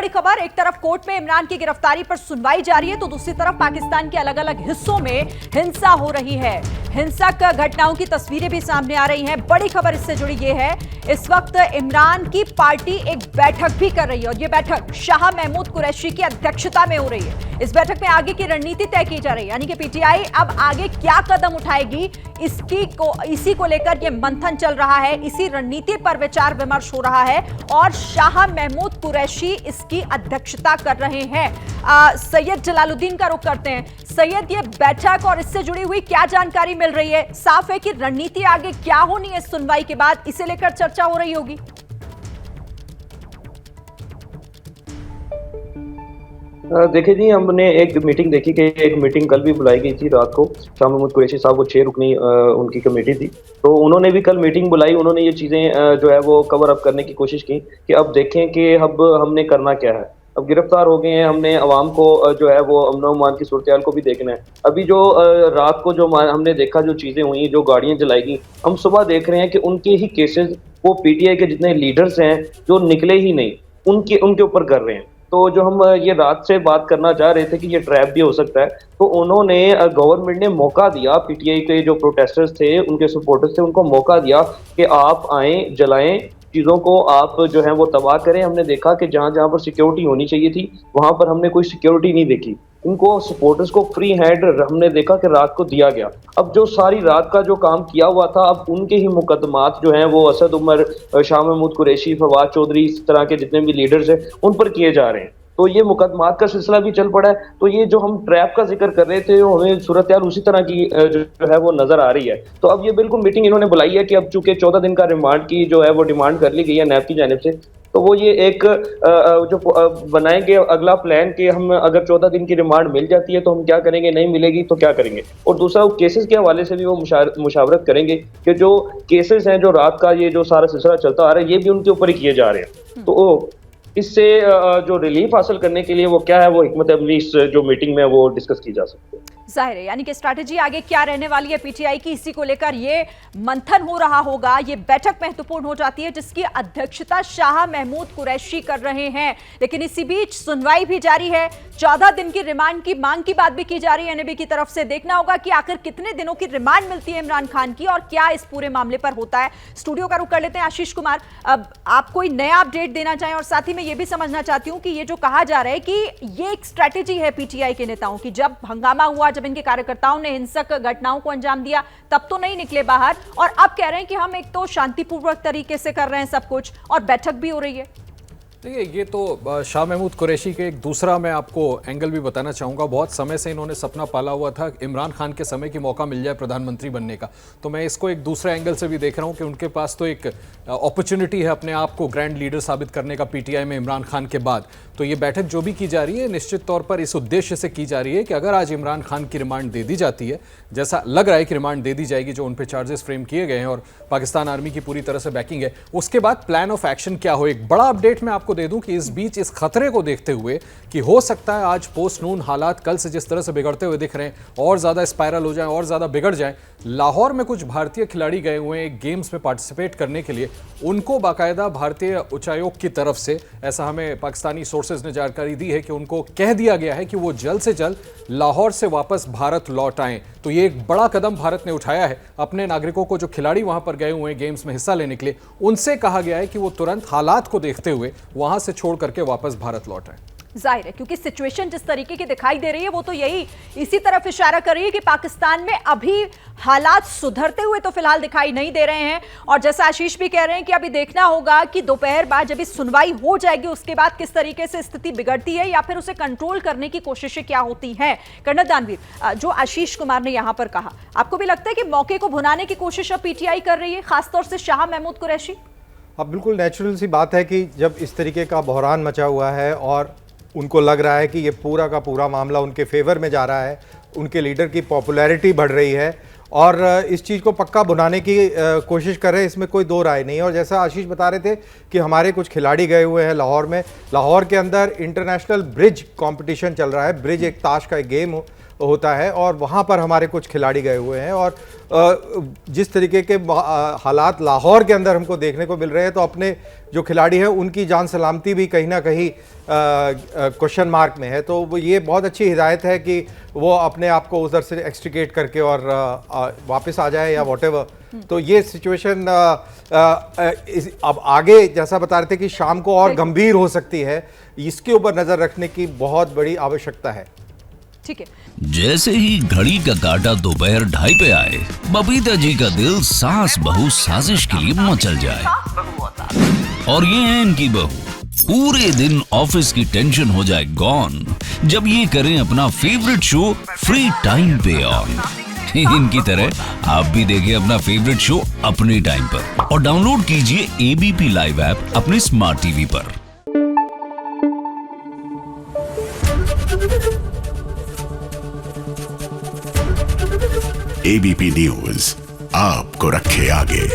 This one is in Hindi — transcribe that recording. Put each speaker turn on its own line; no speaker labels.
बड़ी खबर, एक तरफ कोर्ट में इमरान की गिरफ्तारी पर सुनवाई जारी है तो दूसरी तरफ पाकिस्तान के अलग अलग हिस्सों में हिंसा हो रही है। हिंसक घटनाओं की तस्वीरें भी सामने आ रही हैं। बड़ी खबर इससे जुड़ी ये है, इस वक्त इमरान की पार्टी एक बैठक भी कर रही है और ये बैठक शाह महमूद कुरैशी की अध्यक्षता में हो रही है। इस बैठक में आगे की रणनीति तय की जा रही है, यानी कि पीटीआई अब आगे क्या कदम उठाएगी इसी को लेकर ये मंथन चल रहा है, इसी रणनीति पर विचार विमर्श हो रहा है और शाह महमूद कुरैशी इसकी अध्यक्षता कर रहे हैं। सैयद जलालुद्दीन का रुख करते हैं। सैयद, ये बैठक और इससे जुड़ी हुई क्या जानकारी मिल रही है? साफ है कि रणनीति आगे क्या होनी है सुनवाई के बाद, इसे लेकर चर्चा हो रही होगी।
देखिए जी, हमने एक मीटिंग देखी कि एक मीटिंग कल भी बुलाई गई थी रात को। शाह महमूद कुरैशी साहब वो 6 रुकनी उनकी कमेटी थी, तो उन्होंने भी कल मीटिंग बुलाई। उन्होंने ये चीज़ें जो है वो कवर अप करने की कोशिश की कि अब देखें कि अब हमने करना क्या है। अब गिरफ्तार हो गए हैं, हमने अवाम को जो है वो अमन व अमान की सूरत को भी देखना है। अभी जो रात को जो हमने देखा, जो चीज़ें हुई, जो गाड़ियाँ जलाई गई, हम सुबह देख रहे हैं कि उनके ही केसेस वो पीटीआई के जितने लीडर्स हैं जो निकले ही नहीं, उनके ऊपर कर रहे हैं। तो जो हम ये रात से बात करना चाह रहे थे कि ये ट्रैप भी हो सकता है, तो उन्होंने गवर्नमेंट ने मौका दिया, पीटीआई के जो प्रोटेस्टर्स थे, उनके सपोर्टर्स थे, उनको मौका दिया कि आप आएँ, जलाएं, चीज़ों को आप जो है वो तबाह करें। हमने देखा कि जहाँ जहाँ पर सिक्योरिटी होनी चाहिए थी वहाँ पर हमने कोई सिक्योरिटी नहीं देखी। उनको सपोर्टर्स को फ्री हैंड हमने देखा कि रात को दिया गया। अब जो सारी रात का जो काम किया हुआ था, अब उनके ही मुकदमात जो हैं वो असद उमर, शाह महमूद कुरैशी, फवाद चौधरी, इस तरह के जितने भी लीडर्स हैं उन पर किए जा रहे हैं। तो ये मुकदमात का सिलसिला भी चल पड़ा है। तो ये जो हम ट्रैप का जिक्र कर रहे थे, हमें सूरत यार उसी तरह की जो है वो नजर आ रही है। तो अब ये बिल्कुल मीटिंग इन्होंने बुलाई है कि अब चूंकि 14 दिन का रिमांड की जो है वो डिमांड कर ली गई है नैब की जानिब से, तो वो ये एक जो बनाएंगे अगला प्लान कि हम अगर 14 दिन की रिमांड मिल जाती है तो हम क्या करेंगे, नहीं मिलेगी तो क्या करेंगे। और दूसरा, केसेस के हवाले से भी वो मुशावरत करेंगे कि जो केसेस हैं, जो रात का ये जो सारा सिलसिला चलता आ रहा है, ये भी उनके ऊपर ही किए जा रहे हैं। तो इससे जो रिलीफ हासिल करने के लिए वो क्या है, वो हिकमत अमली इस जो मीटिंग में वो डिस्कस की जा सकती है।
जाहिर है, यानी कि स्ट्रैटेजी आगे क्या रहने वाली है पीटीआई की, इसी को लेकर ये मंथन हो रहा होगा। ये बैठक महत्वपूर्ण हो जाती है जिसकी अध्यक्षता शाह महमूद कुरैशी कर रहे हैं। लेकिन इसी बीच सुनवाई भी जारी है। 14 दिन की रिमांड की मांग की बात भी की जा रही है एनएबी की तरफ से। देखना होगा कि आखिर कितने दिनों की रिमांड मिलती है इमरान खान की और क्या इस पूरे मामले पर होता है। स्टूडियो का रुख कर लेते हैं आशीष कुमार, अब आप कोई नया अपडेट देना चाहें और साथ ही मैं ये भी समझना चाहती हूं कि ये जो कहा जा रहा है कि ये एक स्ट्रैटेजी है पीटीआई के नेताओं की, जब हंगामा हुआ, जब इनके कार्यकर्ताओं ने हिंसक घटनाओं को अंजाम दिया, तब तो नहीं निकले बाहर और अब कह रहे हैं कि हम एक तो शांतिपूर्वक तरीके से कर रहे हैं सब कुछ और बैठक भी हो रही है।
देखिए, ये तो शाह महमूद कुरैशी के एक दूसरा मैं आपको एंगल भी बताना चाहूँगा। बहुत समय से इन्होंने सपना पाला हुआ था इमरान खान के समय की मौका मिल जाए प्रधानमंत्री बनने का, तो मैं इसको एक दूसरे एंगल से भी देख रहा हूँ कि उनके पास तो एक अपॉर्चुनिटी है अपने आप को ग्रैंड लीडर साबित करने का पीटीआई में इमरान खान के बाद। तो ये बैठक जो भी की जा रही है निश्चित तौर पर इस उद्देश्य से की जा रही है कि अगर आज इमरान खान की रिमांड दे दी जाती है, जैसा लग रहा है कि रिमांड दे दी जाएगी, जो उन पर चार्जेस फ्रेम किए गए हैं और पाकिस्तान आर्मी की पूरी तरह से बैकिंग है, उसके बाद प्लान ऑफ एक्शन क्या हो। एक बड़ा अपडेट मैं आपको दे दूं कि इस बीच इस खतरे को देखते हुए कि हो सकता है आज पोस्ट नून हालात कल से जिस तरह से बिगड़ते हुए दिख रहे हैं और ज़्यादा स्पाइरल हो जाए और ज़्यादा बिगड़ जाए, लाहौर में कुछ भारतीय खिलाड़ी गए हुए हैं गेम्स में पार्टिसिपेट करने के लिए। उनको बाकायदा भारतीय उच्चायोग की तरफ से, ऐसा हमें पाकिस्तानी सोर्सेज ने जानकारी दी है, कि उनको कह दिया गया है कि वो जल्द से जल्द लाहौर से वापस भारत लौट आएं। तो ये एक बड़ा कदम भारत ने उठाया है। अपने नागरिकों को, जो खिलाड़ी वहां पर गए हुए हैं गेम्स में हिस्सा लेने के लिए, उनसे कहा गया है कि वो तुरंत हालात को देखते हुए वहां से छोड़ करके वापस भारत लौट आए।
जाहिर है, क्योंकि सिचुएशन जिस तरीके की दिखाई दे रही है वो तो यही इसी तरफ इशारा कर रही है कि पाकिस्तान में अभी हालात सुधरते हुए तो फिलहाल दिखाई नहीं दे रहे हैं। और जैसा आशीष भी कह रहे हैं कि अभी देखना होगा कि दोपहर बाद जब इस सुनवाई हो जाएगी उसके बाद किस तरीके से स्थिति बिगड़ती है या फिर उसे कंट्रोल करने की कोशिशें क्या होती हैं। कर्नल दानवीर, जो आशीष कुमार ने यहां पर कहा, आपको भी लगता है कि मौके को भुनाने की कोशिश अब पीटीआई कर रही है, खासतौर से शाह महमूद कुरैशी?
अब बिल्कुल नेचुरल सी बात है कि जब इस तरीके का बहरान मचा हुआ है और उनको लग रहा है कि ये पूरा का पूरा मामला उनके फेवर में जा रहा है, उनके लीडर की पॉपुलैरिटी बढ़ रही है और इस चीज़ को पक्का बुनाने की कोशिश कर रहे हैं, इसमें कोई दो राय नहीं है। और जैसा आशीष बता रहे थे कि हमारे कुछ खिलाड़ी गए हुए हैं लाहौर में, लाहौर के अंदर इंटरनेशनल ब्रिज कंपटीशन चल रहा है। ब्रिज एक ताश का एक गेम होता है, और वहाँ पर हमारे कुछ खिलाड़ी गए हुए हैं। और जिस तरीके के हालात लाहौर के अंदर हमको देखने को मिल रहे हैं, तो अपने जो खिलाड़ी हैं उनकी जान सलामती भी कहीं ना कहीं क्वेश्चन मार्क में है। तो वो ये बहुत अच्छी हिदायत है कि वो अपने आप को उधर से एक्सट्रिकेट करके और वापस आ जाए या वॉटेवर। तो ये सिचुएशन अब आगे जैसा बता रहे थे कि शाम को और गंभीर हो सकती है, इसके ऊपर नजर रखने की बहुत बड़ी आवश्यकता है।
ठीक है।
जैसे ही घड़ी का काटा दोपहर 2:30 पे आए, बबीता जी का दिल सास बहू साजिश के लिए मचल जाए। और ये है इनकी बहू, पूरे दिन ऑफिस की टेंशन हो जाए गॉन जब ये करें अपना फेवरेट शो फ्री टाइम पे ऑन। इनकी तरह आप भी देखिए अपना फेवरेट शो अपने टाइम पर और डाउनलोड कीजिए एबीपी लाइव ऐप अपने स्मार्ट टीवी पर।
एबीपी न्यूज आपको रखे आगे।